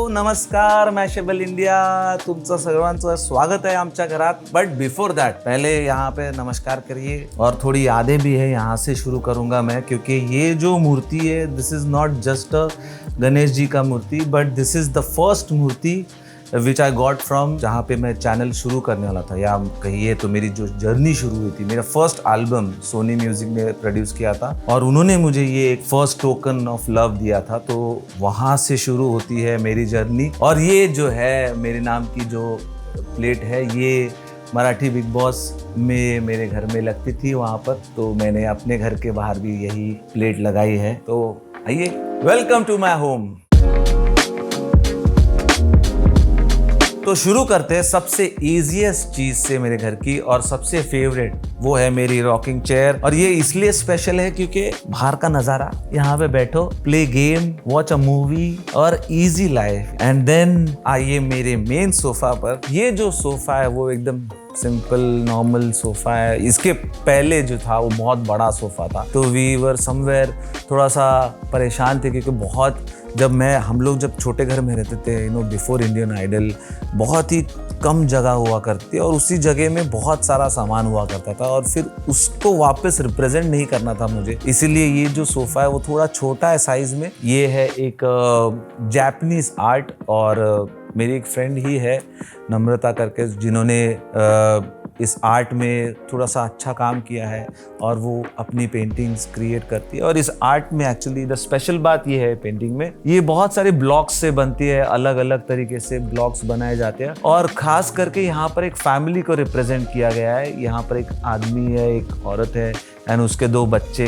नमस्कार मॅशेबल इंडिया, तुमचं सर्वांचं स्वागत है आमच्या घरात. बट बिफोर दैट पहले यहाँ पे नमस्कार करिए और थोड़ी यादें भी है. यहाँ से शुरू करूँगा मैं, क्योंकि ये जो मूर्ति है this is not just a Ganesh ji का मूर्ति, but this is the first मूर्ति विच आई गॉट फ्रॉम जहाँ पे मैं चैनल शुरू करने वाला था, या कहिए तो मेरी जो जर्नी शुरू हुई थी. मेरा फर्स्ट एल्बम सोनी म्यूजिक ने प्रोड्यूस किया था और उन्होंने मुझे ये एक फर्स्ट टोकन ऑफ लव दिया था. तो वहाँ से शुरू होती है मेरी जर्नी. और ये जो है मेरे नाम की जो प्लेट है, ये मराठी बिग बॉस में मेरे घर में लगती थी वहाँ पर, तो मैंने अपने घर के बाहर भी यही प्लेट लगाई है. तो आइए, वेलकम टू माई होम. तो शुरू करते हैं सबसे इजीएस्ट चीज से मेरे घर की, और सबसे फेवरेट वो है मेरी रॉकिंग चेयर. और ये इसलिए स्पेशल है क्योंकि बाहर का नजारा, यहाँ पे बैठो, play game, watch a movie और इजी लाइफ. एंड देन आइए मेरे मेन सोफा पर. ये जो सोफा है वो एकदम सिंपल नॉर्मल सोफा है. इसके पहले जो था वो बहुत बड़ा सोफा था, तो वी वर समवेयर थोड़ा सा परेशान थे, क्योंकि बहुत हम लोग जब छोटे घर में रहते थे, बिफोर इंडियन आइडल, बहुत ही कम जगह हुआ करती और उसी जगह में बहुत सारा सामान हुआ करता था, और फिर उसको वापस रिप्रेजेंट नहीं करना था मुझे. इसीलिए ये जो सोफ़ा है वो थोड़ा छोटा है साइज़ में. ये है एक जापानीज आर्ट, और मेरी एक फ्रेंड ही है नम्रता करके, जिन्होंने इस आर्ट में थोड़ा सा अच्छा काम किया है और वो अपनी पेंटिंग्स क्रिएट करती है. और इस आर्ट में एक्चुअली द स्पेशल बात ये है, पेंटिंग में ये बहुत सारे ब्लॉक्स से बनती है, अलग अलग तरीके से ब्लॉक्स बनाए जाते हैं, और ख़ास करके यहाँ पर एक फैमिली को रिप्रेजेंट किया गया है. यहाँ पर एक आदमी है, एक औरत है, एंड उसके 2 बच्चे,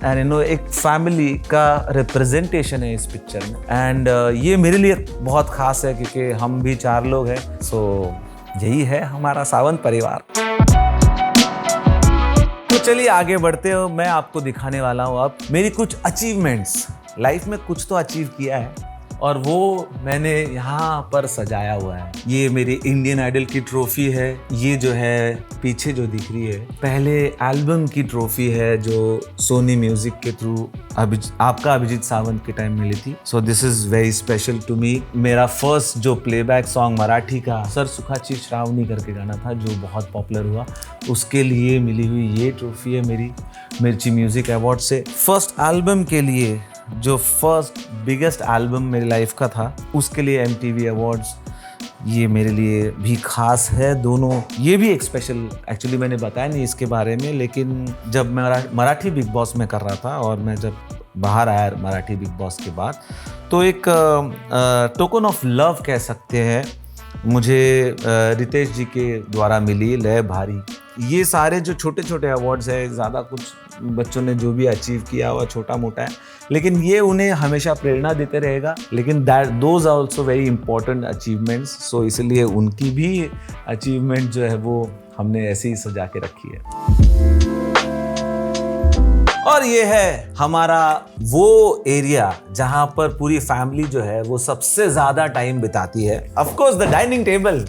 एंड एक फैमिली का रिप्रेजेंटेशन है इस पिक्चर में. एंड ये मेरे लिए बहुत ख़ास है क्योंकि हम भी 4 लोग हैं. सो यही है हमारा सावंत परिवार. तो चलिए आगे बढ़ते हो. मैं आपको दिखाने वाला हूँ अब मेरी कुछ अचीवमेंट्स. लाइफ में कुछ तो अचीव किया है और वो मैंने यहाँ पर सजाया हुआ है. ये मेरी इंडियन आइडल की ट्रॉफी है. ये जो है पीछे जो दिख रही है, पहले एल्बम की ट्रॉफी है जो सोनी म्यूजिक के थ्रू आपका अभिजीत सावंत के टाइम मिली थी. So this is very special to me. मेरा फर्स्ट जो प्लेबैक सॉन्ग मराठी का सर सुखाची श्रावणी करके गाना था, जो बहुत पॉपुलर हुआ, उसके लिए मिली हुई ये ट्रॉफी है मेरी मिर्ची म्यूजिक अवार्ड से. फर्स्ट एल्बम के लिए, जो फर्स्ट बिगेस्ट एल्बम मेरी लाइफ का था, उसके लिए MTV अवार्ड्स, ये मेरे लिए भी खास है. दोनों ये भी एक स्पेशल, एक्चुअली मैंने बताया नहीं इसके बारे में, लेकिन जब मैं मराठी बिग बॉस में कर रहा था और मैं जब बाहर आया मराठी बिग बॉस के बाद, तो एक टोकन ऑफ लव कह सकते हैं, मुझे रितेश जी के द्वारा मिली, लय भारी. ये सारे जो छोटे छोटे अवार्ड्स है, ज़्यादा कुछ बच्चों ने जो भी अचीव किया हुआ छोटा मोटा है, लेकिन ये उन्हें हमेशा प्रेरणा देते रहेगा. लेकिन those are also very important achievements. So इसलिए उनकी भी अचीवमेंट जो है वो हमने ऐसे ही सजा के रखी है. और ये है हमारा वो एरिया जहां पर पूरी फैमिली जो है वो सबसे ज़्यादा टाइम बिताती है. Of course the dining table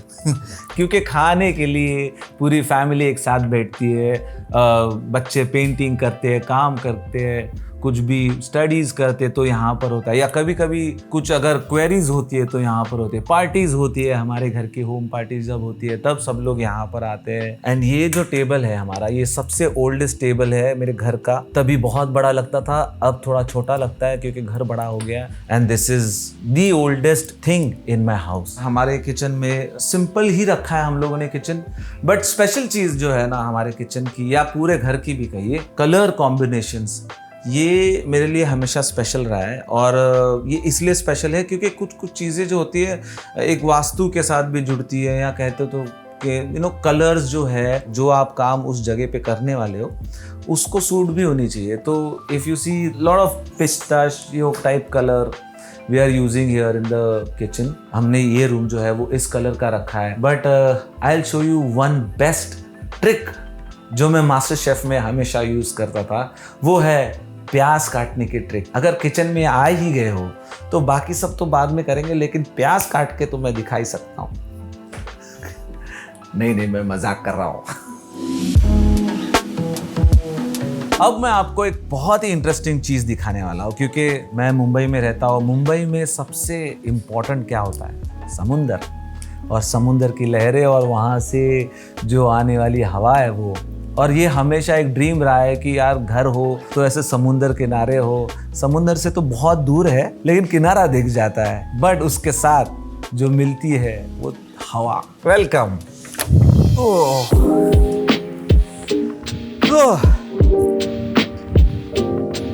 क्योंकि खाने के लिए पूरी फैमिली एक साथ बैठती है. बच्चे पेंटिंग करते हैं, काम करते हैं, कुछ भी स्टडीज़ करते तो यहाँ पर होता है, या कभी कभी कुछ अगर क्वेरीज होती है तो यहाँ पर होती है. पार्टीज होती है, हमारे घर की होम पार्टीज जब होती है तब सब लोग यहाँ पर आते हैं. एंड ये जो टेबल है हमारा, ये सबसे ओल्डेस्ट टेबल है मेरे घर का. तभी बहुत बड़ा लगता था, अब थोड़ा छोटा लगता है क्योंकि घर बड़ा हो गया. And this is the oldest thing in my house. हमारे किचन में सिंपल ही रखा है हम लोगों ने किचन, बट स्पेशल चीज़ जो है ना हमारे किचन की, या पूरे घर की भी कहिए, कलर कॉम्बिनेशंस, ये मेरे लिए हमेशा स्पेशल रहा है. और ये इसलिए स्पेशल है क्योंकि कुछ कुछ चीज़ें जो होती है एक वास्तु के साथ भी जुड़ती है, या कहते तो कि कलर्स जो है, जो आप काम उस जगह पे करने वाले हो उसको सूट भी होनी चाहिए. तो if you see lot of pistachio type colour we are using here in the kitchen. हमने ये रूम जो है वो इस कलर का रखा है. But I will show you one best trick जो मैं मास्टर शेफ में हमेशा यूज़ करता था. वो है प्याज काटने की ट्रिक. अगर किचन में आ ही गए हो तो बाकी सब तो बाद में करेंगे, लेकिन प्याज काट के तो मैं दिखा ही सकता हूँ. नहीं, मैं मजाक कर रहा हूँ. अब मैं आपको एक बहुत ही इंटरेस्टिंग चीज़ दिखाने वाला हूँ, क्योंकि मैं मुंबई में रहता हूँ। मुंबई में सबसे इम्पोर्टेंट क्या होता है? समुंदर, और समुंदर की लहरें, और वहाँ से जो आने वाली हवा है वो। और ये हमेशा एक ड्रीम रहा है कि यार घर हो तो ऐसे समुंदर किनारे हो। समुंदर से तो बहुत दूर है लेकिन किनारा दिख जाता है, बट उसके साथ जो मिलती है वो हवा। वेलकम।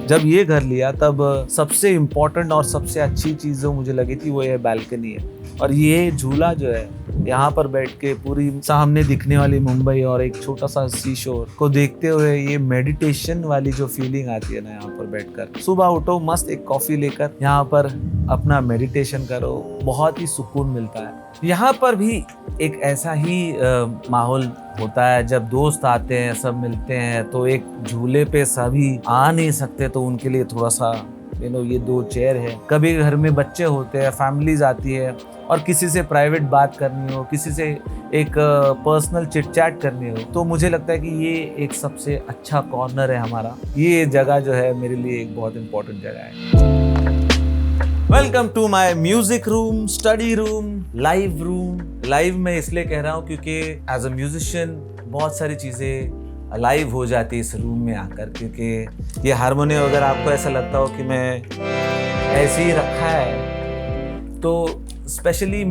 जब ये घर लिया तब सबसे इम्पोर्टेंट और सबसे अच्छी चीज़ जो मुझे लगी थी वो ये बालकनी है। और ये झूला जो है, यहाँ पर बैठ के पूरी सामने दिखने वाली मुंबई और एक छोटा सा सी शोर को देखते हुए ये मेडिटेशन वाली जो फीलिंग आती है ना, यहाँ पर बैठकर सुबह उठो, मस्त एक कॉफी लेकर यहाँ पर अपना मेडिटेशन करो, बहुत ही सुकून मिलता है। यहाँ पर भी एक ऐसा ही माहौल होता है जब दोस्त आते हैं, सब मिलते हैं, तो एक झूले पे सभी आ नहीं सकते तो उनके लिए थोड़ा सा ये 2 चेयर है। कभी घर में बच्चे होते हैं, फैमिलीज आती है और किसी से प्राइवेट बात करनी हो, किसी से एक पर्सनल चिट चैट करनी हो, तो मुझे लगता है कि ये एक सबसे अच्छा कॉर्नर है हमारा। ये जगह जो है मेरे लिए एक बहुत इंपॉर्टेंट जगह है। Welcome to my music room, study room, live room. Live मैं इसलिए कह रहा हूँ क्योंकि एज अ म्यूजिशियन बहुत सारी चीज़ें लाइव हो जाती है इस रूम में आकर, क्योंकि ये हारमोनियम अगर आपको ऐसा लगता हो कि मैं ऐसे ही रखा है, तो स्पेशली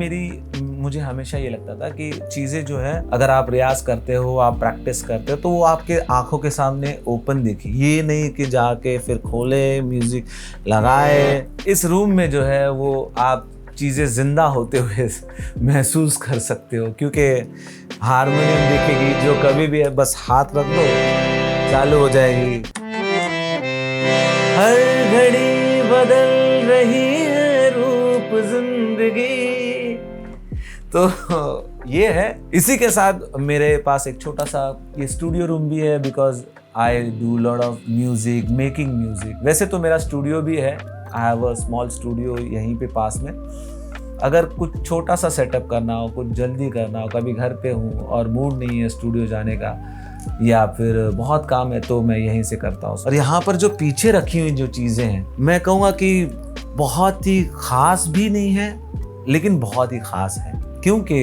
मुझे हमेशा ये लगता था कि चीज़ें जो है अगर आप रियाज करते हो, आप प्रैक्टिस करते हो, तो वो आपके आंखों के सामने ओपन दिखी। ये नहीं कि जाके फिर खोले, म्यूजिक लगाए। इस रूम में जो है वो आप चीज़ें जिंदा होते हुए महसूस कर सकते हो, क्योंकि हारमोनियम देखेगी जो कभी भी है, बस हाथ रख दो चालू हो जाएगी। हर घड़ी बदल रही है रूप जिंदगी। तो ये है। इसी के साथ मेरे पास एक छोटा सा ये स्टूडियो रूम भी है, because I do lot of music, making music. वैसे तो मेरा स्टूडियो भी है, I have a small studio यहीं पे पास में। अगर कुछ छोटा सा सेटअप करना हो, कुछ जल्दी करना हो, कभी घर पे हूँ और मूड नहीं है स्टूडियो जाने का, या फिर बहुत काम है, तो मैं यहीं से करता हूँ। और यहाँ पर जो पीछे रखी हुई जो चीज़ें हैं, मैं कहूँगा कि बहुत ही ख़ास भी नहीं है लेकिन बहुत ही ख़ास है, क्योंकि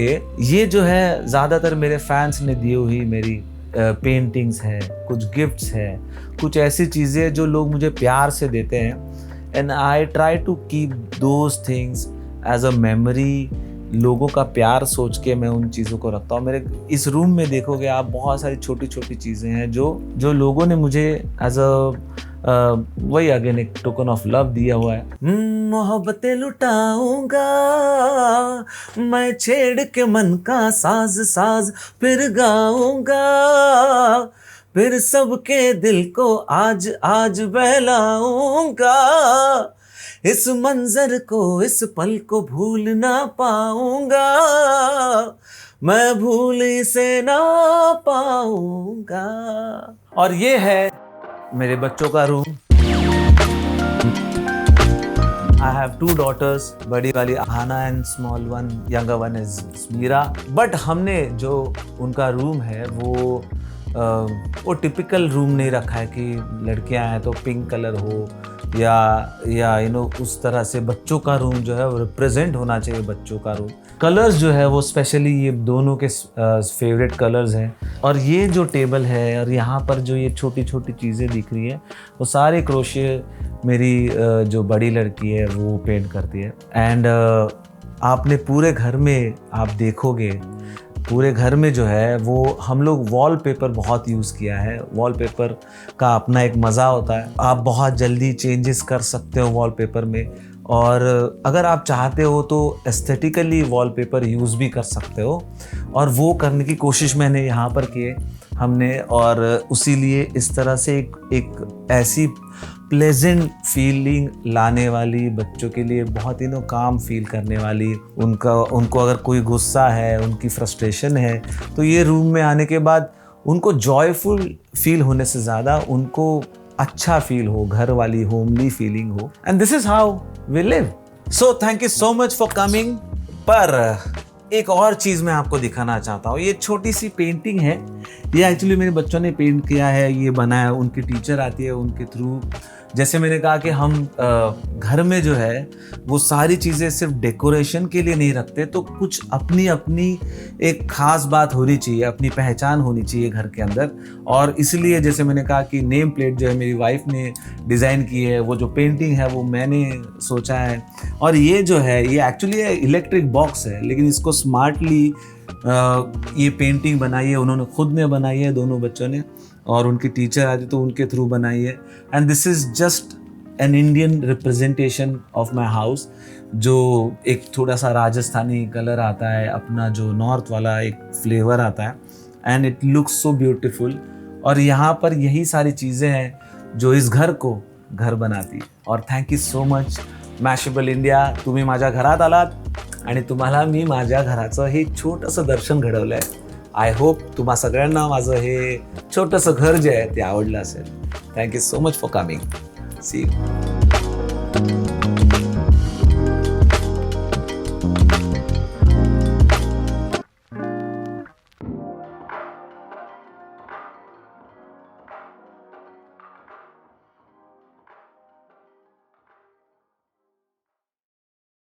ये जो है ज़्यादातर मेरे फैंस ने दी हुई मेरी पेंटिंग्स है, कुछ गिफ्ट्स है, कुछ ऐसी चीज़ें जो लोग मुझे प्यार से देते हैं। And I try to keep those things as a memory. लोगों का प्यार सोच के मैं उन चीज़ों को रखता हूँ। मेरे इस रूम में देखोगे आप, बहुत सारी छोटी छोटी चीज़ें हैं जो लोगों ने मुझे एज वही अगेन एक टोकन ऑफ लव दिया हुआ है। मोहब्बतें लुटाऊंगा मैं, छेड़ के मन का साज साज फिर गाऊंगा, फिर सबके दिल को आज आज बहलाऊंगा, इस मंजर को, इस पल को भूल ना पाऊंगा, मैं भूल इसे ना पाऊंगा। और ये है मेरे बच्चों का रूम। I have 2 daughters, बड़ी वाली Aahana and small one, younger one is Meera. But हमने जो उनका रूम है वो टिपिकल रूम नहीं रखा है कि लड़कियां हैं तो पिंक कलर हो या उस तरह से। बच्चों का रूम जो है वो रिप्रेजेंट होना चाहिए बच्चों का रूम। कलर्स जो है वो स्पेशली ये दोनों के फेवरेट कलर्स हैं। और ये जो टेबल है और यहाँ पर जो ये छोटी छोटी चीज़ें दिख रही हैं, वो सारे क्रोशिये मेरी जो बड़ी लड़की है वो पेंट करती है। एंड आपने पूरे घर में आप देखोगे, पूरे घर में जो है वो हम लोग वॉलपेपर बहुत यूज़ किया है। वॉलपेपर का अपना एक मज़ा होता है, आप बहुत जल्दी चेंजेस कर सकते हो वॉलपेपर में। और अगर आप चाहते हो तो एस्थेटिकली वॉलपेपर यूज़ भी कर सकते हो, और वो करने की कोशिश मैंने यहाँ पर की है हमने। और उसी लिए इस तरह से एक ऐसी प्लेजेंट फीलिंग लाने वाली, बच्चों के लिए बहुत ही काम फील करने वाली, उनको अगर कोई गुस्सा है, उनकी फ्रस्ट्रेशन है, तो ये रूम में आने के बाद उनको जॉयफुल फील होने से ज़्यादा उनको अच्छा फील हो, घर वाली होमली फीलिंग हो। And this is how we live. So thank you so much for coming. पर एक और चीज़ मैं आपको दिखाना चाहता हूँ। ये छोटी सी पेंटिंग है, ये एक्चुअली मेरे बच्चों ने पेंट किया है, ये बनाया, उनकी टीचर आती है उनके थ्रू। जैसे मैंने कहा कि हम घर में जो है वो सारी चीज़ें सिर्फ डेकोरेशन के लिए नहीं रखते, तो कुछ अपनी अपनी एक ख़ास बात होनी चाहिए, अपनी पहचान होनी चाहिए घर के अंदर। और इसलिए जैसे मैंने कहा कि नेम प्लेट जो है मेरी वाइफ ने डिज़ाइन की है, वो जो पेंटिंग है वो मैंने सोचा है। और ये जो है ये एक्चुअली इलेक्ट्रिक बॉक्स है, लेकिन इसको स्मार्टली ये पेंटिंग बनाई है उन्होंने, खुद ने बनाई है दोनों बच्चों ने, और उनकी टीचर आती तो उनके थ्रू बनाई है। And this is just an Indian representation of my house, जो एक थोड़ा सा राजस्थानी कलर आता है, अपना जो नॉर्थ वाला एक फ्लेवर आता है, and it looks so beautiful. और यहाँ पर यही सारी चीज़ें हैं जो इस घर को घर बनाती। और thank you so much Mashable India, तुम्ही माझ्या घरात आलात आणि तुम्हाला मी माझ्या घराचं हे छोटंसं दर्शन घडवलं आहे। आय होप तुम्हा सगळ्यांना माझं हे छोटंसं घर जे आहे ते आवडलं असेल। Thank you so much for coming. See you.